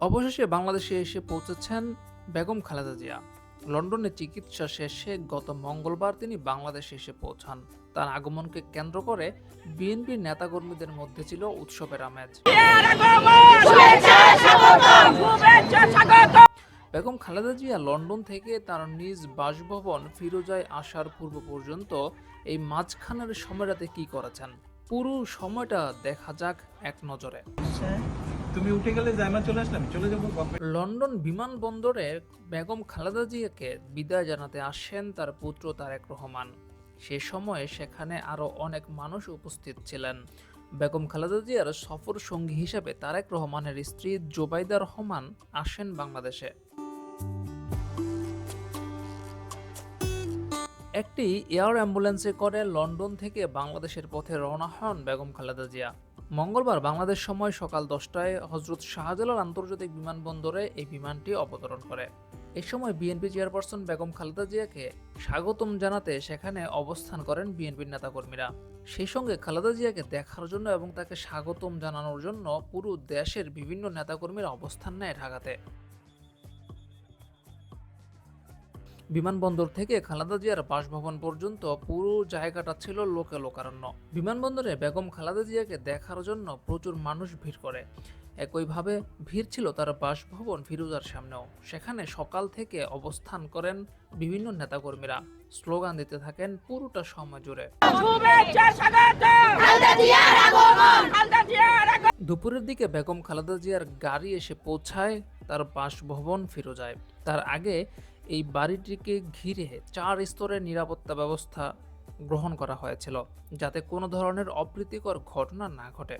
অবশেষে বাংলাদেশে এসে পৌঁছেছেন বেগম খালেদা জিয়া। লন্ডনে চিকিৎসা শেষে গত মঙ্গলবার তিনি বাংলাদেশে এসে পৌঁছান। তার আগমনকে কেন্দ্র করে বিএনপির নেতাকর্মীদের মধ্যে ছিল উৎসবের আমেজ। বেগম খালেদা জিয়া লন্ডন থেকে তার নিজ বাসভবন ফিরোজায় আসার পূর্ব পর্যন্ত এই মাঝখানের সময়টাতে কি করেছেন, পুরো সময়টা দেখা যাক এক নজরে। তুমি উঠে গেলে জায়মা চলে আসলাম, চলে যাবো। লন্ডন বিমানবন্দরে বেগম খালেদা জিয়াকে বিদায় জানাতে আসেন তার পুত্র তারেক রহমান। সে সময়ে সেখানে আরও অনেক মানুষ উপস্থিত ছিলেন। বেগম খালেদা জিয়ার সফর সঙ্গী হিসেবে তারেক রহমানের স্ত্রী জোবাইদা রহমান আসেন বাংলাদেশে। একটি এয়ার অ্যাম্বুলেন্সে করে লন্ডন থেকে বাংলাদেশের পথে রওনা হন বেগম খালেদা জিয়া। মঙ্গলবার বাংলাদেশ সময় সকাল 10টায় হজরত শাহজালাল আন্তর্জাতিক বিমানবন্দরে এই বিমানটি অবতরণ করে। এ সময় বিএনপি চেয়ারপারসন বেগম খালেদা জিয়াকে স্বাগতম জানাতে সেখানে অবস্থান করেন বিএনপির নেতাকর্মীরা। সেই সঙ্গে খালেদা জিয়াকে দেখার জন্য এবং তাকে স্বাগতম জানানোর জন্য পুরো দেশের বিভিন্ন নেতাকর্মীরা অবস্থান নেয় ঢাকাতে। বিমানবন্দর থেকে খালেদা জিয়ার বাসভবন পর্যন্ত পুরো জায়গাটা ছিল লোকে লোকারণ্য। বিমানবন্দরে বেগম খালেদা জিয়াকে দেখার জন্য প্রচুর মানুষ ভিড় করে। একইভাবে ভিড় ছিল তার বাসভবন ফিরোজার সামনেও। সেখানে সকাল থেকে অবস্থান করেন বিভিন্ন নেতাকর্মীরা, স্লোগান দিতে থাকেন পুরোটা সময় জুড়ে। দুপুরের দিকে বেগম খালেদা জিয়ার গাড়ি এসে পৌঁছায় তার বাসভবন ফিরোজায়। তার আগে এই বাড়িটিকে ঘিরে 4 স্তরের নিরাপত্তা ব্যবস্থা গ্রহণ করা হয়েছিল, যাতে কোনো ধরনের অপ্রীতিকর ঘটনা না ঘটে।